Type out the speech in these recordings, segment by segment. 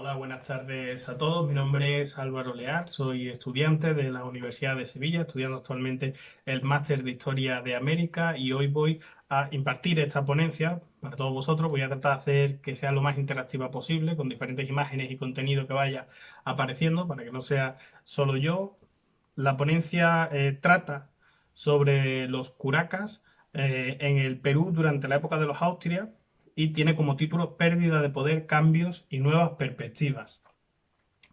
Hola, buenas tardes a todos. Mi nombre es Álvaro Lear, soy estudiante de la Universidad de Sevilla, estudiando actualmente el Máster de Historia de América y hoy voy a impartir esta ponencia para todos vosotros. Voy a tratar de hacer que sea lo más interactiva posible, con diferentes imágenes y contenido que vaya apareciendo, para que no sea solo yo. La ponencia trata sobre los curacas en el Perú durante la época de los Austrias y tiene como título Pérdida de poder, cambios y nuevas perspectivas.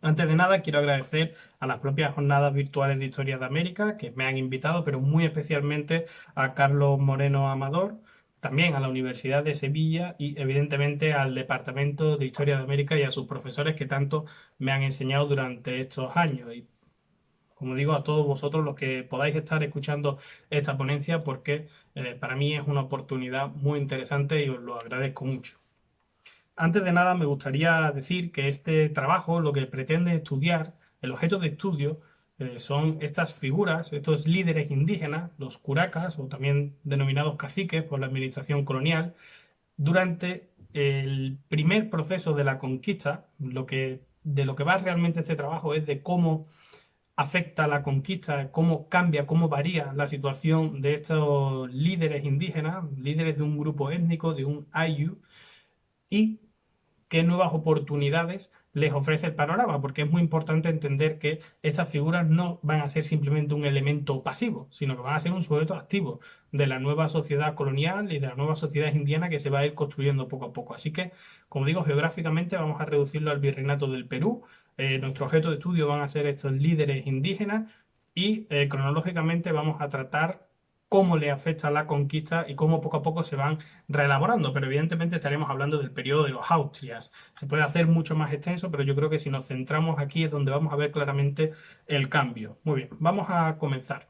Antes de nada, quiero agradecer a las propias jornadas virtuales de Historia de América que me han invitado, pero muy especialmente a Carlos Moreno Amador, también a la Universidad de Sevilla y evidentemente al Departamento de Historia de América y a sus profesores que tanto me han enseñado durante estos años. Y como digo, a todos vosotros los que podáis estar escuchando esta ponencia porque para mí es una oportunidad muy interesante y os lo agradezco mucho. Antes de nada, me gustaría decir que este trabajo lo que pretende estudiar, el objeto de estudio, son estas figuras, estos líderes indígenas, los curacas, o también denominados caciques por la administración colonial, durante el primer proceso de la conquista. De lo que va realmente este trabajo es de cómo afecta la conquista, cómo cambia, cómo varía la situación de estos líderes indígenas, líderes de un grupo étnico, de un Ayu, y qué nuevas oportunidades les ofrece el panorama, porque es muy importante entender que estas figuras no van a ser simplemente un elemento pasivo, sino que van a ser un sujeto activo de la nueva sociedad colonial y de la nueva sociedad indiana que se va a ir construyendo poco a poco. Así que, como digo, geográficamente vamos a reducirlo al virreinato del Perú. Nuestro objeto de estudio van a ser estos líderes indígenas y cronológicamente vamos a tratar cómo le afecta la conquista y cómo poco a poco se van reelaborando, pero evidentemente estaremos hablando del periodo de los Austrias. Se puede hacer mucho más extenso, pero yo creo que si nos centramos aquí es donde vamos a ver claramente el cambio. Muy bien, vamos a comenzar.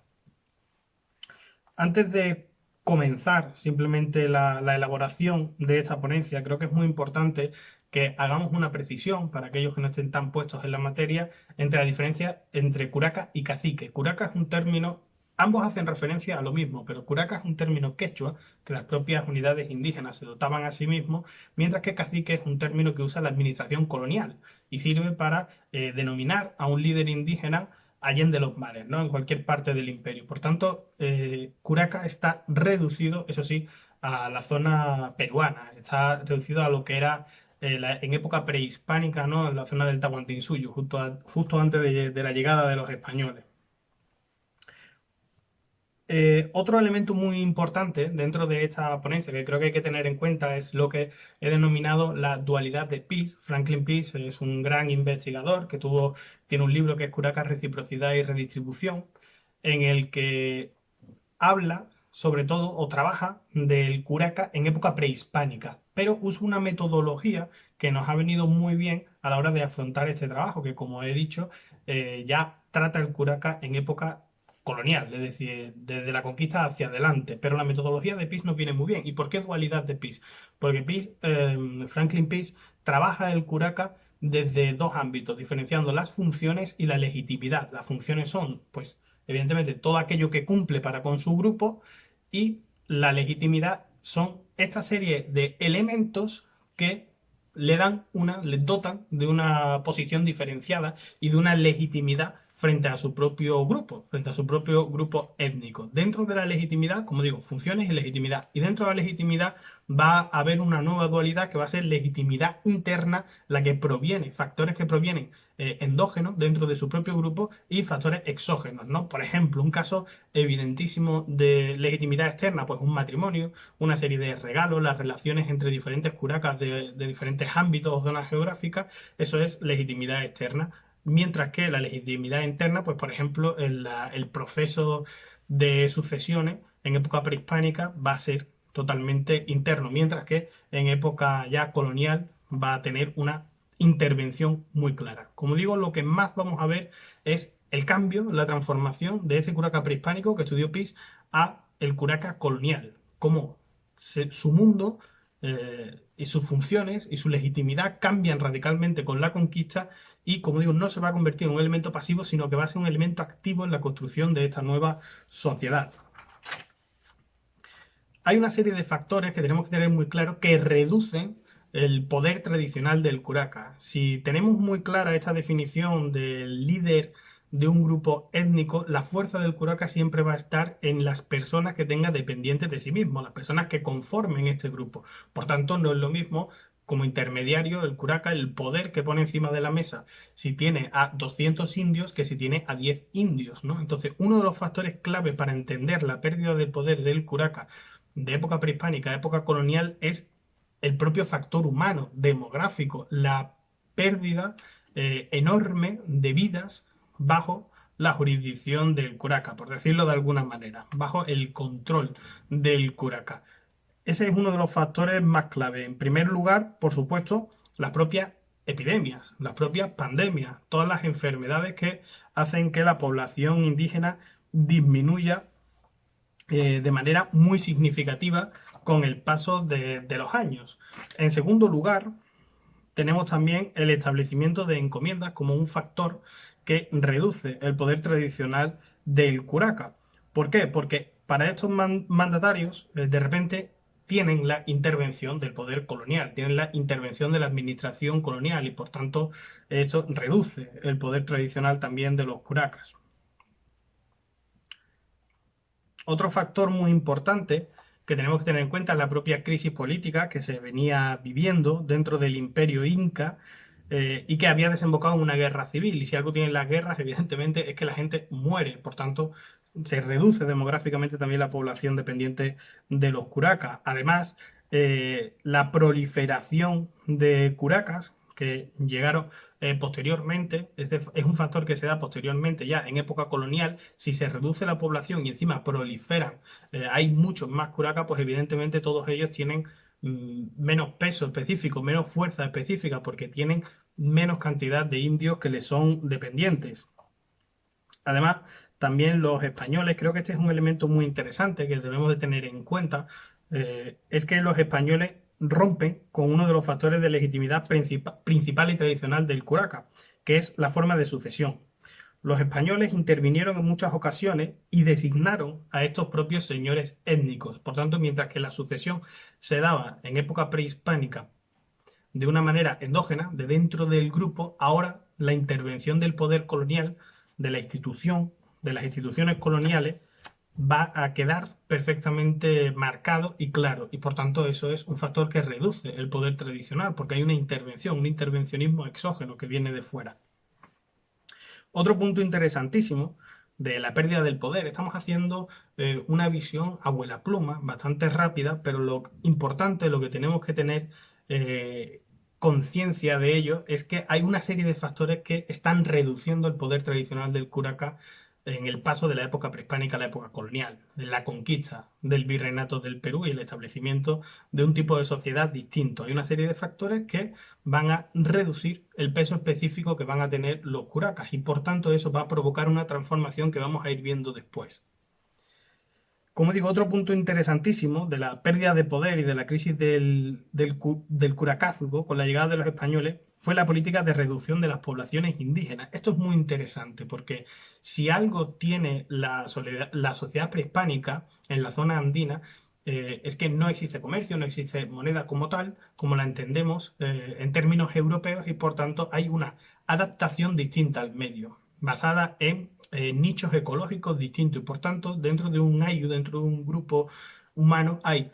Antes de comenzar simplemente la elaboración de esta ponencia, creo que es muy importante que hagamos una precisión para aquellos que no estén tan puestos en la materia entre la diferencia entre curaca y cacique. Curaca es un término, ambos hacen referencia a lo mismo, pero curaca es un término quechua que las propias unidades indígenas se dotaban a sí mismos, mientras que cacique es un término que usa la administración colonial y sirve para denominar a un líder indígena allende los mares, ¿no? En cualquier parte del imperio. Por tanto, Curaca está reducido, eso sí, a la zona peruana, está reducido a lo que era en época prehispánica, ¿no? En la zona del Tahuantinsuyo, justo antes de la llegada de los españoles. Otro elemento muy importante dentro de esta ponencia que creo que hay que tener en cuenta es lo que he denominado la dualidad de Pease. Franklin Pease es un gran investigador que tiene un libro que es Curaca, Reciprocidad y Redistribución, en el que habla sobre todo o trabaja del curaca en época prehispánica, pero usa una metodología que nos ha venido muy bien a la hora de afrontar este trabajo, que como he dicho, ya trata el curaca en época colonial, es decir, desde la conquista hacia adelante, pero la metodología de Pease nos viene muy bien. ¿Y por qué dualidad de Pease? Porque Franklin Pease trabaja el curaca desde dos ámbitos, diferenciando las funciones y la legitimidad. Las funciones son, pues, evidentemente, todo aquello que cumple para con su grupo y la legitimidad son esta serie de elementos que le dotan de una posición diferenciada y de una legitimidad frente a su propio grupo étnico. Dentro de la legitimidad, como digo, funciones y legitimidad. Y dentro de la legitimidad va a haber una nueva dualidad que va a ser legitimidad interna, la que proviene, factores que provienen endógenos dentro de su propio grupo y factores exógenos, ¿no? Por ejemplo, un caso evidentísimo de legitimidad externa, pues un matrimonio, una serie de regalos, las relaciones entre diferentes curacas de diferentes ámbitos o zonas geográficas, eso es legitimidad externa. Mientras que la legitimidad interna, pues por ejemplo, el proceso de sucesiones en época prehispánica va a ser totalmente interno, mientras que en época ya colonial va a tener una intervención muy clara. Como digo, lo que más vamos a ver es el cambio, la transformación de ese curaca prehispánico que estudió Pease a el curaca colonial, cómo su mundo y sus funciones y su legitimidad cambian radicalmente con la conquista y, como digo, no se va a convertir en un elemento pasivo, sino que va a ser un elemento activo en la construcción de esta nueva sociedad. Hay una serie de factores que tenemos que tener muy claros que reducen el poder tradicional del curaca. Si tenemos muy clara esta definición del líder de un grupo étnico, la fuerza del curaca siempre va a estar en las personas que tenga dependientes de sí mismo, las personas que conformen este grupo. Por tanto, no es lo mismo como intermediario el curaca, el poder que pone encima de la mesa, si tiene a 200 indios que si tiene a 10 indios, ¿no? Entonces, uno de los factores clave para entender la pérdida de poder del curaca de época prehispánica a época colonial es el propio factor humano, demográfico, la pérdida enorme de vidas bajo la jurisdicción del curaca, por decirlo de alguna manera, bajo el control del curaca. Ese es uno de los factores más clave. En primer lugar, por supuesto, las propias epidemias, las propias pandemias, todas las enfermedades que hacen que la población indígena disminuya de manera muy significativa con el paso de los años. En segundo lugar, tenemos también el establecimiento de encomiendas como un factor que reduce el poder tradicional del curaca. ¿Por qué? Porque para estos mandatarios, de repente, tienen la intervención del poder colonial, tienen la intervención de la administración colonial y por tanto esto reduce el poder tradicional también de los curacas. Otro factor muy importante que tenemos que tener en cuenta es la propia crisis política que se venía viviendo dentro del imperio inca y que había desembocado en una guerra civil. Y si algo tienen las guerras, evidentemente, es que la gente muere. Por tanto, se reduce demográficamente también la población dependiente de los curacas. Además, la proliferación de curacas que llegaron posteriormente, es un factor que se da posteriormente ya en época colonial. Si se reduce la población y encima proliferan, hay muchos más curacas, pues evidentemente todos ellos tienen menos peso específico, menos fuerza específica, porque tienen menos cantidad de indios que les son dependientes. Además, también los españoles, creo que este es un elemento muy interesante que debemos de tener en cuenta, es que los españoles rompen con uno de los factores de legitimidad principal y tradicional del curaca, que es la forma de sucesión. Los españoles intervinieron en muchas ocasiones y designaron a estos propios señores étnicos. Por tanto, mientras que la sucesión se daba en época prehispánica de una manera endógena, de dentro del grupo, ahora la intervención del poder colonial, de la institución, de las instituciones coloniales, va a quedar perfectamente marcado y claro. Y por tanto eso es un factor que reduce el poder tradicional, porque hay una intervención, un intervencionismo exógeno que viene de fuera. Otro punto interesantísimo de la pérdida del poder. Estamos haciendo una visión abuela pluma, bastante rápida, pero lo importante, lo que tenemos que tener conciencia de ello, es que hay una serie de factores que están reduciendo el poder tradicional del curaca en el paso de la época prehispánica a la época colonial, la conquista del virreinato del Perú y el establecimiento de un tipo de sociedad distinto. Hay una serie de factores que van a reducir el peso específico que van a tener los curacas y por tanto eso va a provocar una transformación que vamos a ir viendo después. Como digo, otro punto interesantísimo de la pérdida de poder y de la crisis del curacazgo con la llegada de los españoles fue la política de reducción de las poblaciones indígenas. Esto es muy interesante porque si algo tiene la sociedad prehispánica en la zona andina, es que no existe comercio, no existe moneda como tal, como la entendemos en términos europeos y por tanto hay una adaptación distinta al medio, basada en nichos ecológicos distintos y por tanto dentro de un ayu, dentro de un grupo humano hay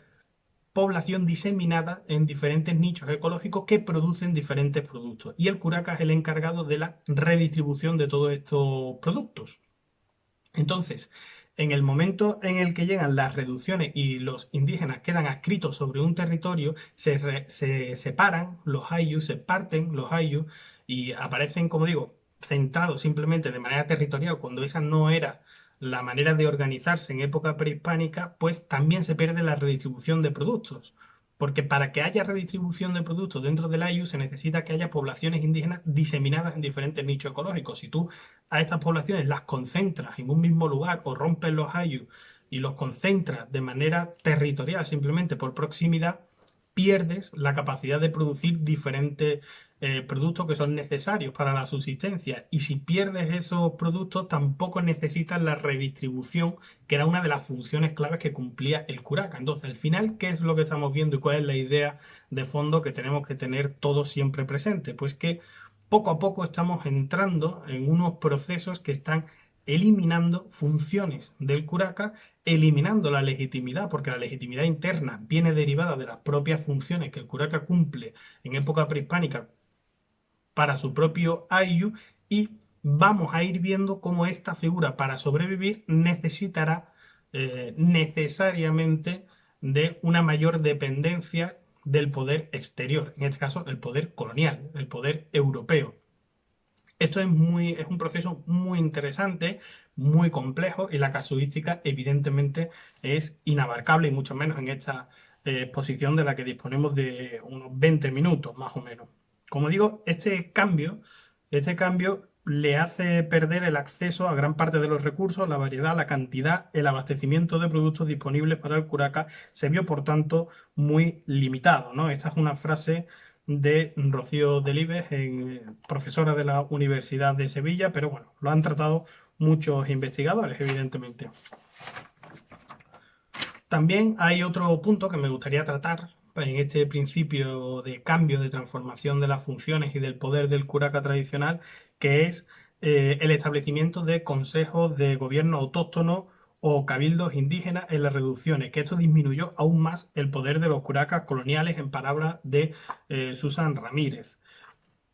población diseminada en diferentes nichos ecológicos que producen diferentes productos y el curaca es el encargado de la redistribución de todos estos productos. Entonces, en el momento en el que llegan las reducciones y los indígenas quedan adscritos sobre un territorio, se separan los ayllus, se parten los ayllus y aparecen, como digo, centrados simplemente de manera territorial, cuando esa no era la manera de organizarse en época prehispánica, pues también se pierde la redistribución de productos. Porque para que haya redistribución de productos dentro del ayu se necesita que haya poblaciones indígenas diseminadas en diferentes nichos ecológicos. Si tú a estas poblaciones las concentras en un mismo lugar o rompes los ayus y los concentras de manera territorial, simplemente por proximidad, pierdes la capacidad de producir diferentes productos que son necesarios para la subsistencia. Y si pierdes esos productos, tampoco necesitas la redistribución, que era una de las funciones claves que cumplía el curaca. Entonces, al final, ¿qué es lo que estamos viendo y cuál es la idea de fondo que tenemos que tener todos siempre presente? Pues que poco a poco estamos entrando en unos procesos que están eliminando funciones del curaca, eliminando la legitimidad, porque la legitimidad interna viene derivada de las propias funciones que el curaca cumple en época prehispánica para su propio ayllu, y vamos a ir viendo cómo esta figura, para sobrevivir, necesitará necesariamente de una mayor dependencia del poder exterior, en este caso el poder colonial, el poder europeo. Esto es un proceso muy interesante, muy complejo, y la casuística evidentemente es inabarcable, y mucho menos en esta exposición de la que disponemos de unos 20 minutos más o menos. Como digo, este cambio le hace perder el acceso a gran parte de los recursos, la variedad, la cantidad, el abastecimiento de productos disponibles para el curaca se vio, por tanto, muy limitado, ¿no? Esta es una frase de Rocío Delibes, profesora de la Universidad de Sevilla, pero bueno, lo han tratado muchos investigadores, evidentemente. También hay otro punto que me gustaría tratar en este principio de cambio, de transformación de las funciones y del poder del curaca tradicional, que es el establecimiento de consejos de gobierno autóctono o cabildos indígenas en las reducciones, que esto disminuyó aún más el poder de los curacas coloniales, en palabras de Susan Ramírez.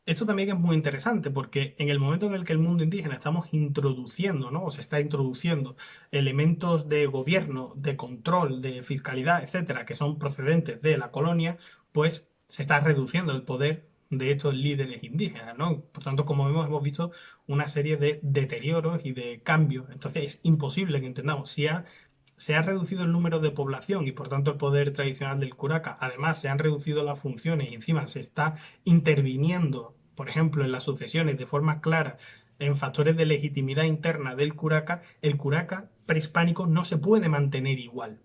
Esto también es muy interesante, porque en el momento en el que el mundo indígena estamos introduciendo, ¿no? O se está introduciendo elementos de gobierno, de control, de fiscalidad, etcétera, que son procedentes de la colonia, pues se está reduciendo el poder de estos líderes indígenas, ¿no? Por tanto, como vemos, hemos visto una serie de deterioros y de cambios. Entonces es imposible que entendamos se ha reducido el número de población y por tanto el poder tradicional del curaca. Además, se han reducido las funciones y encima se está interviniendo, por ejemplo, en las sucesiones de forma clara en factores de legitimidad interna del curaca. El curaca prehispánico no se puede mantener igual.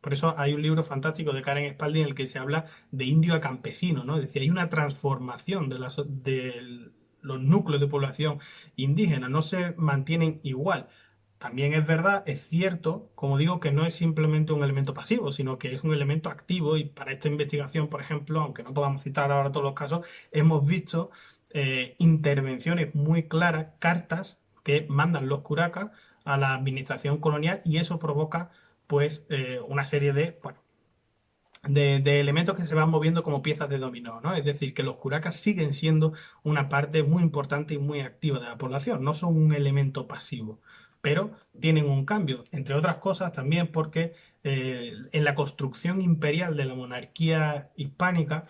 Por eso hay un libro fantástico de Karen Spalding en el que se habla de indio a campesino, ¿no? Es decir, hay una transformación de los núcleos de población indígena, no se mantienen igual. También es verdad, es cierto, como digo, que no es simplemente un elemento pasivo, sino que es un elemento activo, y para esta investigación, por ejemplo, aunque no podamos citar ahora todos los casos, hemos visto intervenciones muy claras, cartas que mandan los curacas a la administración colonial, y eso provoca pues una serie de, bueno, de elementos que se van moviendo como piezas de dominó, ¿no? Es decir, que los curacas siguen siendo una parte muy importante y muy activa de la población, no son un elemento pasivo, pero tienen un cambio, entre otras cosas también porque en la construcción imperial de la monarquía hispánica,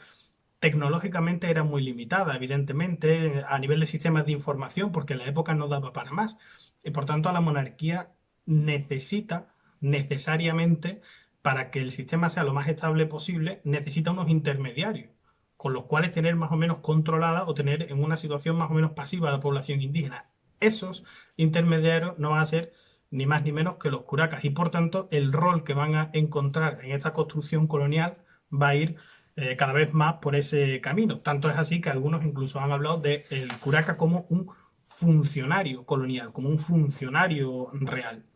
tecnológicamente era muy limitada, evidentemente, a nivel de sistemas de información, porque en la época no daba para más, y por tanto la monarquía necesita necesariamente, para que el sistema sea lo más estable posible, necesita unos intermediarios, con los cuales tener más o menos controlada o tener en una situación más o menos pasiva a la población indígena. Esos intermediarios no van a ser ni más ni menos que los curacas, y por tanto el rol que van a encontrar en esta construcción colonial va a ir cada vez más por ese camino. Tanto es así que algunos incluso han hablado del curaca como un funcionario colonial, como un funcionario real.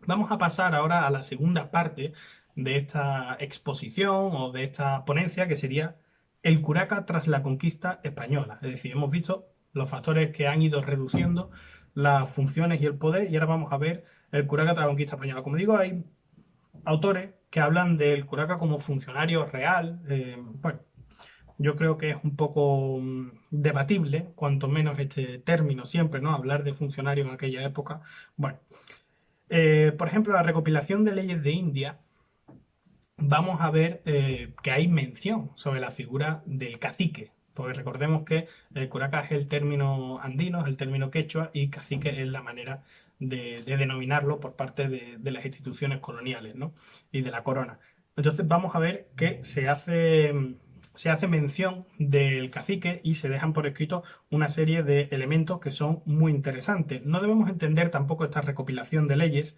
Vamos a pasar ahora a la segunda parte de esta exposición o de esta ponencia, que sería el curaca tras la conquista española. Es decir, hemos visto los factores que han ido reduciendo las funciones y el poder, y ahora vamos a ver el curaca tras la conquista española. Como digo, hay autores que hablan del curaca como funcionario real. Bueno, yo creo que es un poco debatible, cuanto menos este término siempre, ¿no? Hablar de funcionario en aquella época. Bueno, por ejemplo, la recopilación de leyes de India, vamos a ver que hay mención sobre la figura del cacique, porque recordemos que el curaca es el término andino, es el término quechua, y cacique es la manera de denominarlo por parte de las instituciones coloniales, ¿no? Y de la corona. Entonces vamos a ver que se hace mención del cacique y se dejan por escrito una serie de elementos que son muy interesantes. No debemos entender tampoco esta recopilación de leyes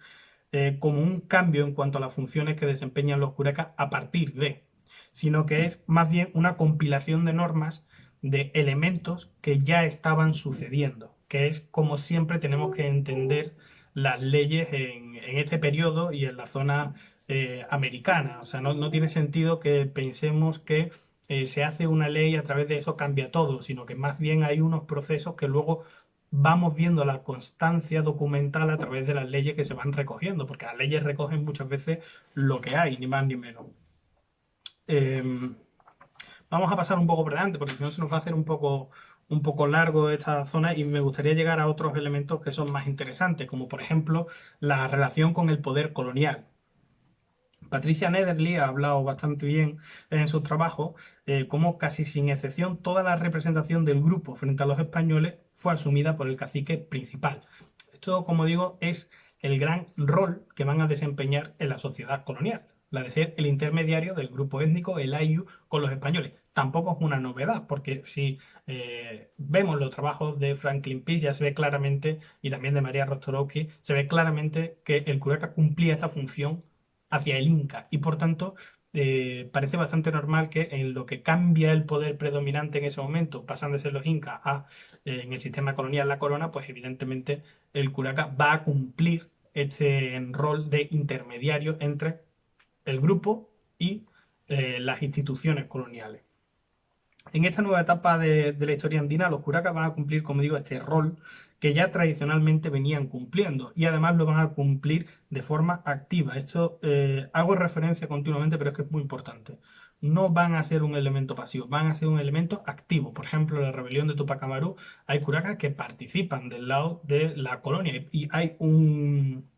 como un cambio en cuanto a las funciones que desempeñan los curacas a partir de, sino que es más bien una compilación de normas de elementos que ya estaban sucediendo, que es como siempre tenemos que entender las leyes en este periodo y en la zona americana. O sea, no tiene sentido que pensemos que se hace una ley y a través de eso cambia todo, sino que más bien hay unos procesos que luego vamos viendo la constancia documental a través de las leyes que se van recogiendo, porque las leyes recogen muchas veces lo que hay, ni más ni menos. Vamos a pasar un poco por delante, porque si no se nos va a hacer un poco largo esta zona y me gustaría llegar a otros elementos que son más interesantes, como por ejemplo la relación con el poder colonial. Patricia Netherly ha hablado bastante bien en sus trabajos, cómo casi sin excepción toda la representación del grupo frente a los españoles fue asumida por el cacique principal. Esto, como digo, es el gran rol que van a desempeñar en la sociedad colonial, la de ser el intermediario del grupo étnico, el Ainu, con los españoles. Tampoco es una novedad, porque si vemos los trabajos de Franklin Pierce, ya se ve claramente, y también de María Rostorowski, se ve claramente que el curaca cumplía esta función hacia el Inca y por tanto parece bastante normal que en lo que cambia el poder predominante en ese momento, pasan de ser los Incas a en el sistema colonial la corona, pues evidentemente el curaca va a cumplir este rol de intermediario entre el grupo y las instituciones coloniales. En esta nueva etapa de la historia andina, los curacas van a cumplir, como digo, este rol que ya tradicionalmente venían cumpliendo y además lo van a cumplir de forma activa. Esto hago referencia continuamente, pero es que es muy importante. No van a ser un elemento pasivo, van a ser un elemento activo. Por ejemplo, en la rebelión de Tupac Amaru hay curacas que participan del lado de la colonia y hay un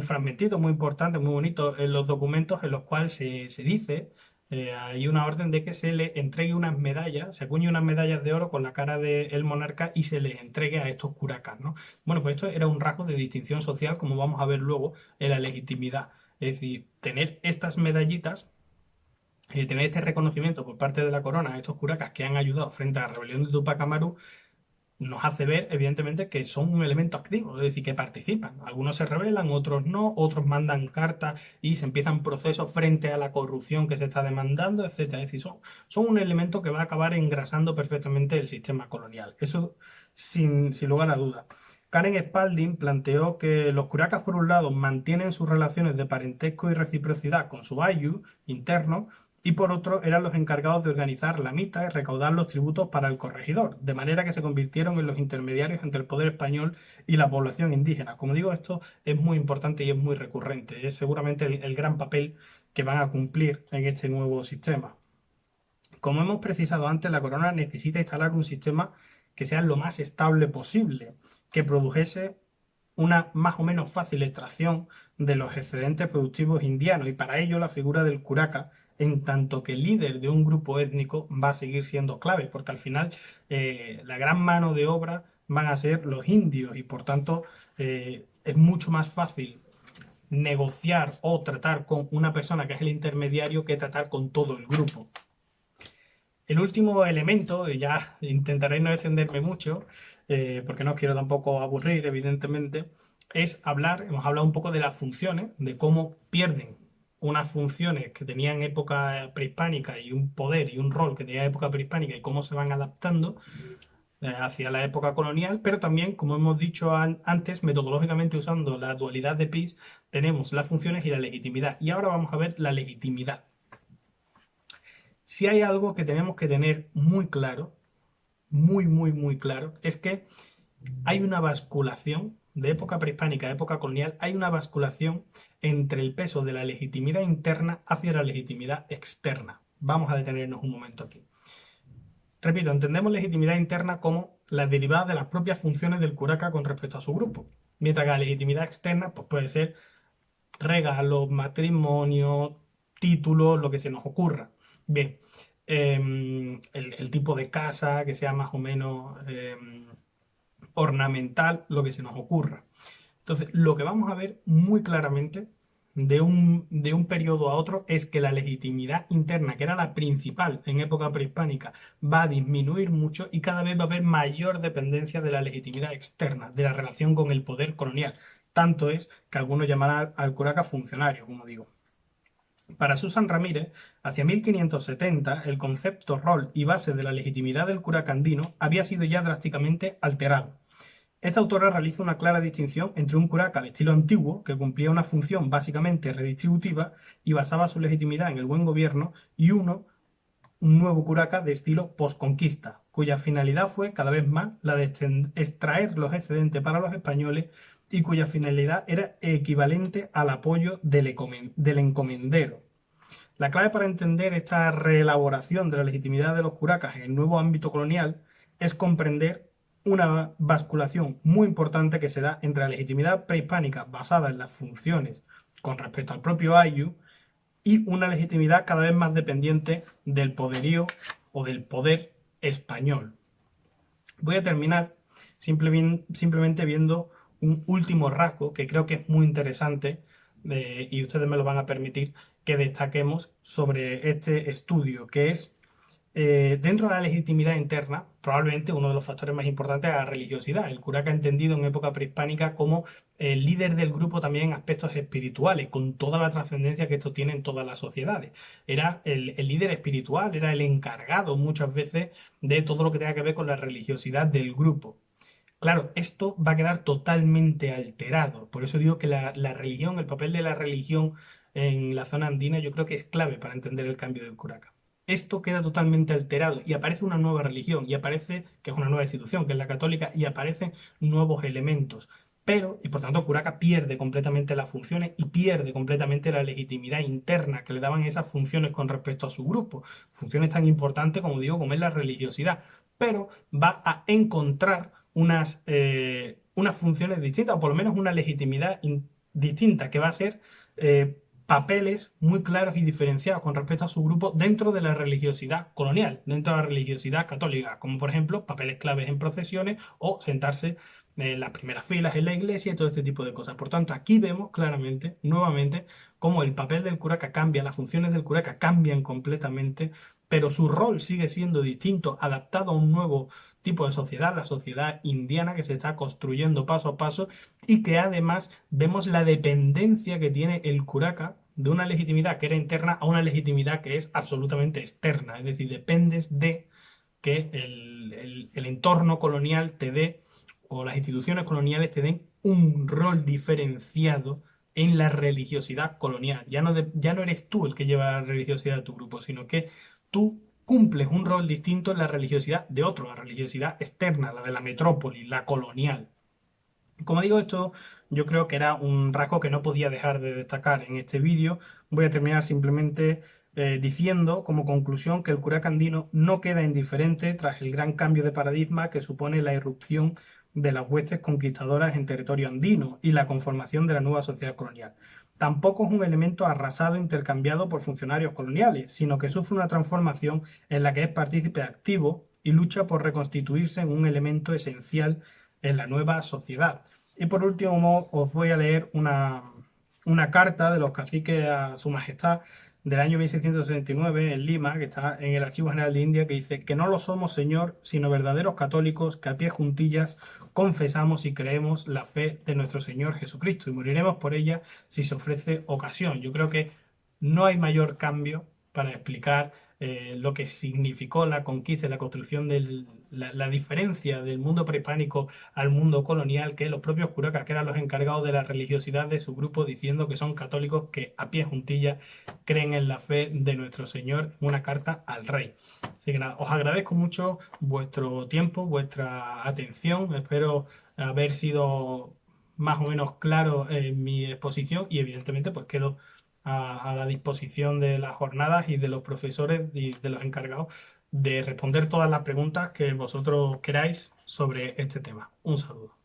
fragmentito muy importante, muy bonito en los documentos en los cuales se dice, hay una orden de que se le entregue unas medallas, se acuñe unas medallas de oro con la cara del monarca y se les entregue a estos curacas, ¿no? Bueno, pues esto era un rasgo de distinción social, como vamos a ver luego en la legitimidad. Es decir, tener estas medallitas, tener este reconocimiento por parte de la corona a estos curacas que han ayudado frente a la rebelión de Tupac Amaru, nos hace ver, evidentemente, que son un elemento activo, es decir, que participan. Algunos se rebelan, otros no, otros mandan cartas y se empiezan procesos frente a la corrupción que se está demandando, etcétera. Es decir, son un elemento que va a acabar engrasando perfectamente el sistema colonial. Eso sin lugar a dudas. Karen Spalding planteó que los curacas, por un lado, mantienen sus relaciones de parentesco y reciprocidad con su ayu interno, y por otro eran los encargados de organizar la mita y recaudar los tributos para el corregidor, de manera que se convirtieron en los intermediarios entre el poder español y la población indígena. Como digo, esto es muy importante y es muy recurrente, es seguramente el gran papel que van a cumplir en este nuevo sistema. Como hemos precisado antes, la corona necesita instalar un sistema que sea lo más estable posible, que produjese una más o menos fácil extracción de los excedentes productivos indianos y para ello la figura del curaca, en tanto que líder de un grupo étnico, va a seguir siendo clave, porque al final la gran mano de obra van a ser los indios y por tanto es mucho más fácil negociar o tratar con una persona que es el intermediario que tratar con todo el grupo. El último elemento, y ya intentaré no extenderme mucho, porque no os quiero tampoco aburrir, evidentemente, es hemos hablado un poco de las funciones, de cómo pierden unas funciones que tenían época prehispánica y un poder y un rol que tenía época prehispánica y cómo se van adaptando hacia la época colonial, pero también, como hemos dicho antes, metodológicamente usando la dualidad de Peirce, tenemos las funciones y la legitimidad. Y ahora vamos a ver la legitimidad. Si hay algo que tenemos que tener muy claro, muy claro, es que hay una basculación de época prehispánica a época colonial, hay una basculación entre el peso de la legitimidad interna hacia la legitimidad externa. Vamos a detenernos un momento aquí. Repito, entendemos legitimidad interna como la derivada de las propias funciones del curaca con respecto a su grupo, mientras que la legitimidad externa pues puede ser regalos, matrimonios, títulos, lo que se nos ocurra. Bien, el tipo de casa que sea más o menos ornamental, lo que se nos ocurra. Entonces, lo que vamos a ver muy claramente de un periodo a otro es que la legitimidad interna, que era la principal en época prehispánica, va a disminuir mucho y cada vez va a haber mayor dependencia de la legitimidad externa, de la relación con el poder colonial. Tanto es que algunos llamarán al curaca funcionario, como digo. Para Susan Ramírez, hacia 1570, el concepto, rol y base de la legitimidad del curaca andino había sido ya drásticamente alterado. Esta autora realiza una clara distinción entre un curaca de estilo antiguo, que cumplía una función básicamente redistributiva y basaba su legitimidad en el buen gobierno, y un nuevo curaca de estilo posconquista, cuya finalidad fue cada vez más la de extraer los excedentes para los españoles y cuya finalidad era equivalente al apoyo del encomendero. La clave para entender esta reelaboración de la legitimidad de los curacas en el nuevo ámbito colonial es comprender una basculación muy importante que se da entre la legitimidad prehispánica basada en las funciones con respecto al propio Ayllu y una legitimidad cada vez más dependiente del poderío o del poder español. Voy a terminar simplemente viendo un último rasgo que creo que es muy interesante y ustedes me lo van a permitir que destaquemos sobre este estudio, que es dentro de la legitimidad interna, probablemente uno de los factores más importantes es la religiosidad. El curaca entendido en época prehispánica como el líder del grupo también en aspectos espirituales, con toda la trascendencia que esto tiene en todas las sociedades. Era el líder espiritual, era el encargado muchas veces de todo lo que tenga que ver con la religiosidad del grupo. Claro, esto va a quedar totalmente alterado. Por eso digo que la religión, el papel de la religión en la zona andina, yo creo que es clave para entender el cambio del curaca. Esto queda totalmente alterado y aparece una nueva religión y aparece, que es una nueva institución, que es la católica, y aparecen nuevos elementos. Pero, y por tanto, Curaca pierde completamente las funciones y pierde completamente la legitimidad interna que le daban esas funciones con respecto a su grupo. Funciones tan importantes, como digo, como es la religiosidad. Pero va a encontrar unas funciones distintas, o por lo menos una legitimidad distinta, que va a ser papeles muy claros y diferenciados con respecto a su grupo dentro de la religiosidad colonial, dentro de la religiosidad católica, como por ejemplo papeles claves en procesiones o sentarse en las primeras filas en la iglesia y todo este tipo de cosas. Por tanto, aquí vemos claramente, nuevamente, cómo el papel del curaca cambia, las funciones del curaca cambian completamente, pero su rol sigue siendo distinto, adaptado a un nuevo tipo de sociedad, la sociedad indiana que se está construyendo paso a paso y que además vemos la dependencia que tiene el curaca de una legitimidad que era interna a una legitimidad que es absolutamente externa. Es decir, dependes de que el entorno colonial te dé, o las instituciones coloniales te den un rol diferenciado en la religiosidad colonial. Ya no eres tú el que lleva la religiosidad de tu grupo, sino que tú cumples un rol distinto en la religiosidad de otro, la religiosidad externa, la de la metrópoli, la colonial. Como digo, esto yo creo que era un rasgo que no podía dejar de destacar en este vídeo. Voy a terminar simplemente diciendo como conclusión que el curaca andino no queda indiferente tras el gran cambio de paradigma que supone la irrupción de las huestes conquistadoras en territorio andino y la conformación de la nueva sociedad colonial. Tampoco es un elemento arrasado intercambiado por funcionarios coloniales, sino que sufre una transformación en la que es partícipe activo y lucha por reconstituirse en un elemento esencial en la nueva sociedad. Y por último os voy a leer una carta de los caciques a su majestad del año 1669 en Lima, que está en el Archivo General de India, que dice que no lo somos, señor, sino verdaderos católicos que a pie juntillas confesamos y creemos la fe de nuestro Señor Jesucristo y moriremos por ella si se ofrece ocasión. Yo creo que no hay mayor cambio para explicar lo que significó la conquista y la construcción de la diferencia del mundo prehispánico al mundo colonial, que los propios curacas, que eran los encargados de la religiosidad de su grupo, diciendo que son católicos que a pie juntillas creen en la fe de nuestro Señor, una carta al rey. Así que nada, os agradezco mucho vuestro tiempo, vuestra atención, espero haber sido más o menos claro en mi exposición y evidentemente pues quedo a la disposición de las jornadas y de los profesores y de los encargados de responder todas las preguntas que vosotros queráis sobre este tema. Un saludo.